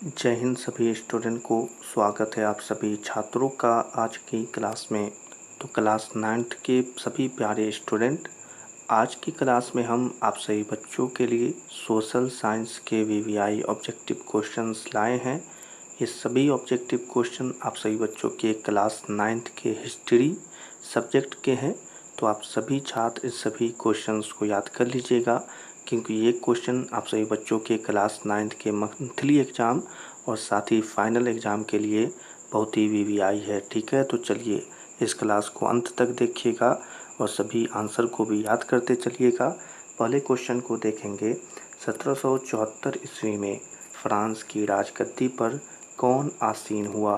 जय हिंद सभी स्टूडेंट को स्वागत है आप सभी छात्रों का आज की क्लास में। तो क्लास 9th के सभी प्यारे स्टूडेंट, आज की क्लास में हम आप सभी बच्चों के लिए सोशल साइंस के वीवीआई ऑब्जेक्टिव क्वेश्चंस लाए हैं। ये सभी ऑब्जेक्टिव क्वेश्चन आप सभी बच्चों के क्लास 9th के हिस्ट्री सब्जेक्ट के हैं। तो आप सभी छात्र इस सभी क्वेश्चंस को याद कर लीजिएगा, क्योंकि ये क्वेश्चन आप सभी बच्चों के क्लास 9th के मंथली एग्ज़ाम और साथ ही फाइनल एग्ज़ाम के लिए बहुत ही वीवीआई है। ठीक है, तो चलिए इस क्लास को अंत तक देखिएगा और सभी आंसर को भी याद करते चलिएगा। पहले क्वेश्चन को देखेंगे। 1774 ईस्वी में फ्रांस की राजगद्दी पर कौन आसीन हुआ?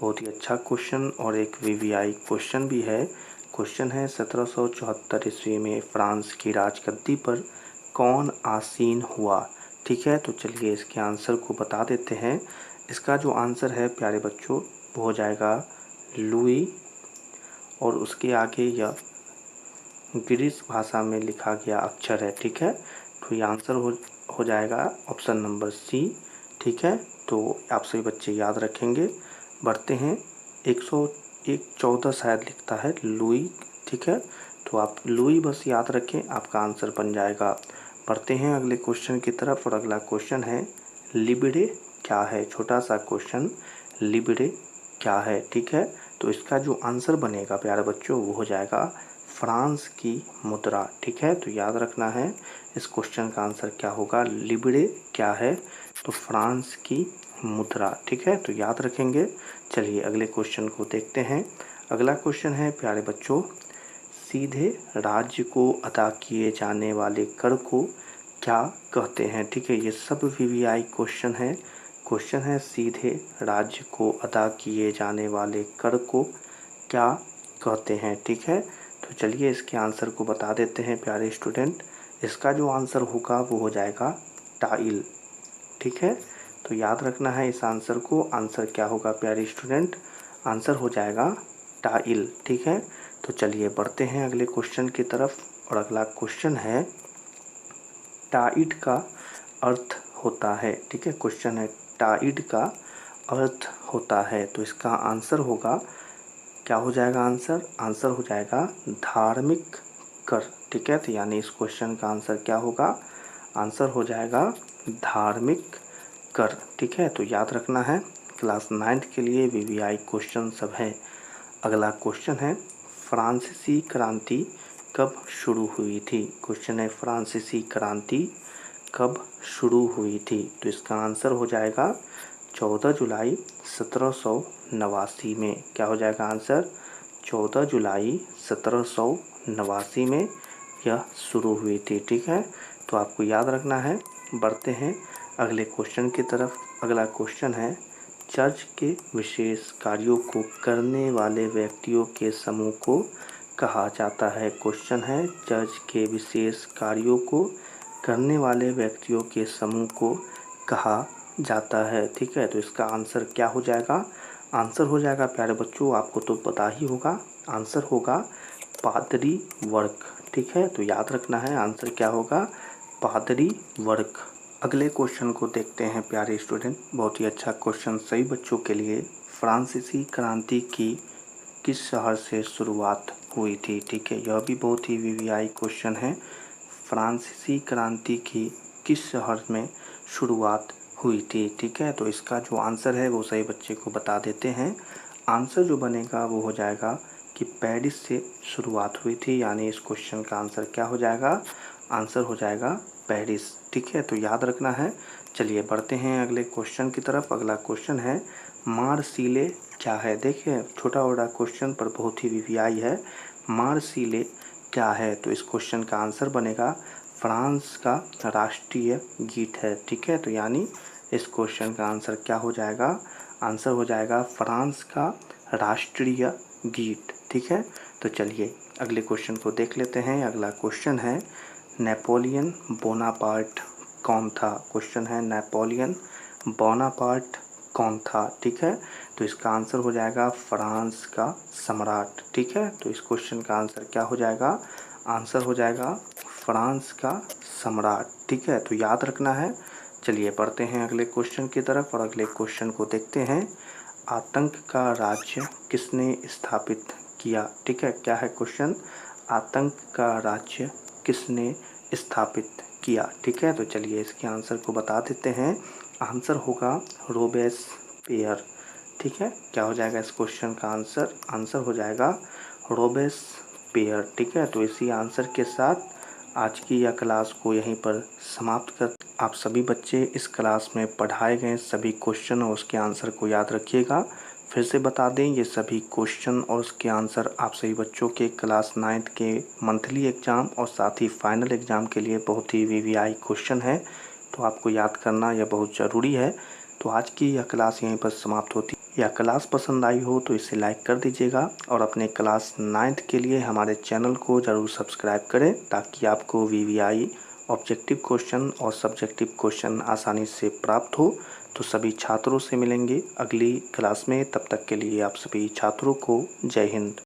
बहुत ही अच्छा क्वेश्चन और एक वीवीआई क्वेश्चन भी है। क्वेश्चन है 1774 ईस्वी में फ्रांस की राजगद्दी पर कौन आसीन हुआ? ठीक है, तो चलिए इसके आंसर को बता देते हैं। इसका जो आंसर है प्यारे बच्चों वो हो जाएगा लुई, और उसके आगे यह ग्रीस भाषा में लिखा गया अक्षर है। ठीक है, तो ये आंसर हो जाएगा ऑप्शन नंबर सी। ठीक है, तो आप सभी बच्चे याद रखेंगे। बढ़ते हैं। 114 शायद लिखता है लुई। ठीक है, तो आप लुई बस याद रखें, आपका आंसर बन जाएगा। बढ़ते हैं अगले क्वेश्चन की तरफ, और अगला क्वेश्चन है लिबिडे क्या है? छोटा सा क्वेश्चन, लिबिडे क्या है? ठीक है, तो इसका जो आंसर बनेगा प्यारे बच्चों वो हो जाएगा फ्रांस की मुद्रा। ठीक है, तो याद रखना है इस क्वेश्चन का आंसर क्या होगा। लिबिडे क्या है? तो फ्रांस की मुद्रा। ठीक है, तो याद रखेंगे। चलिए अगले क्वेश्चन को देखते हैं। अगला क्वेश्चन है प्यारे बच्चों, सीधे राज्य को अदा किए जाने वाले कर को क्या कहते हैं? ठीक है, ये सब वीवीआई क्वेश्चन है। क्वेश्चन है सीधे राज्य को अदा किए जाने वाले कर को क्या कहते हैं? ठीक है, तो चलिए इसके आंसर को बता देते हैं प्यारे स्टूडेंट। इसका जो आंसर होगा वो हो जाएगा टाइल। ठीक है, तो याद रखना है इस आंसर को। आंसर क्या होगा प्यारे स्टूडेंट? आंसर हो जाएगा टाइल। ठीक है, तो चलिए बढ़ते हैं अगले क्वेश्चन की तरफ, और अगला क्वेश्चन है टाइड का अर्थ होता है। ठीक है, क्वेश्चन है टाइड का अर्थ होता है, तो इसका आंसर होगा, क्या हो जाएगा आंसर? आंसर हो जाएगा धार्मिक कर। ठीक है, तो यानी इस क्वेश्चन का आंसर क्या होगा? आंसर हो जाएगा धार्मिक कर। ठीक है, तो याद रखना है क्लास 9th के लिए वीवीआई क्वेश्चन सब है। अगला क्वेश्चन है फ्रांसीसी क्रांति कब शुरू हुई थी? क्वेश्चन है फ्रांसीसी क्रांति कब शुरू हुई थी? तो इसका आंसर हो जाएगा 14 जुलाई 1789 में। क्या हो जाएगा आंसर? 14 जुलाई 1789 में यह शुरू हुई थी। ठीक है, तो आपको याद रखना है। बढ़ते हैं अगले क्वेश्चन की तरफ। अगला क्वेश्चन है चर्च के विशेष कार्यों को करने वाले व्यक्तियों के समूह को कहा जाता है। क्वेश्चन है चर्च के विशेष कार्यों को करने वाले व्यक्तियों के समूह को कहा जाता है। ठीक है, तो इसका आंसर क्या हो जाएगा? आंसर हो जाएगा प्यारे बच्चों, आपको तो पता ही होगा, आंसर होगा पादरी वर्ग। ठीक है, तो याद रखना है आंसर क्या होगा? पादरी वर्ग। अगले क्वेश्चन को देखते हैं प्यारे स्टूडेंट, बहुत ही अच्छा क्वेश्चन सभी बच्चों के लिए। फ्रांसीसी क्रांति की किस शहर से शुरुआत हुई थी? ठीक है, यह भी बहुत ही वीवीआई क्वेश्चन है। फ्रांसीसी क्रांति की किस शहर में शुरुआत हुई थी? ठीक है, तो इसका जो आंसर है वो सही बच्चे को बता देते हैं। आंसर जो बनेगा वो हो जाएगा कि पेरिस से शुरुआत हुई थी, यानी इस क्वेश्चन का आंसर क्या हो जाएगा? आंसर हो जाएगा पेरिस। ठीक है, तो याद रखना है। चलिए बढ़ते हैं अगले क्वेश्चन की तरफ। अगला क्वेश्चन है मार्सिले क्या है? देखिए छोटा छोटा क्वेश्चन पर बहुत ही वीवीआई है। मार्सिले क्या है? तो इस क्वेश्चन का आंसर बनेगा फ्रांस का राष्ट्रीय गीत है। ठीक है, तो यानी इस क्वेश्चन का आंसर क्या हो जाएगा? आंसर हो जाएगा फ्रांस का राष्ट्रीय गीत। ठीक है, तो चलिए अगले क्वेश्चन को देख लेते हैं। अगला क्वेश्चन है नेपोलियन बोनापार्ट कौन था? क्वेश्चन है नेपोलियन बोनापार्ट कौन था? ठीक है, तो इसका आंसर हो जाएगा फ्रांस का सम्राट। ठीक है, तो इस क्वेश्चन का आंसर क्या हो जाएगा? आंसर हो जाएगा फ्रांस का सम्राट। ठीक है, तो याद रखना है। चलिए पढ़ते हैं अगले क्वेश्चन की तरफ और अगले क्वेश्चन को देखते हैं। आतंक का राज्य किसने स्थापित किया? ठीक है, क्या है क्वेश्चन? आतंक का राज्य किसने स्थापित किया? ठीक है, तो चलिए इसके आंसर को बता देते हैं। आंसर होगा रोबेस्पियर। ठीक है, क्या हो जाएगा इस क्वेश्चन का आंसर? आंसर हो जाएगा रोबेस्पियर। ठीक है, तो इसी आंसर के साथ आज की यह क्लास को यहीं पर समाप्त कर। आप सभी बच्चे इस क्लास में पढ़ाए गए सभी क्वेश्चन और उसके आंसर को याद रखिएगा। फिर से बता दें, ये सभी क्वेश्चन और उसके आंसर आप सभी बच्चों के क्लास 9th के मंथली एग्ज़ाम और साथ ही फाइनल एग्ज़ाम के लिए बहुत ही वीवीआई क्वेश्चन है, तो आपको याद करना यह बहुत ज़रूरी है। तो आज की यह क्लास यहीं पर समाप्त होती है। यह क्लास पसंद आई हो तो इसे लाइक कर दीजिएगा और अपने क्लास 9th के लिए हमारे चैनल को ज़रूर सब्सक्राइब करें, ताकि आपको वीवीआई ऑब्जेक्टिव क्वेश्चन और सब्जेक्टिव क्वेश्चन आसानी से प्राप्त हो। तो सभी छात्रों से मिलेंगे अगली क्लास में, तब तक के लिए आप सभी छात्रों को जय हिंद।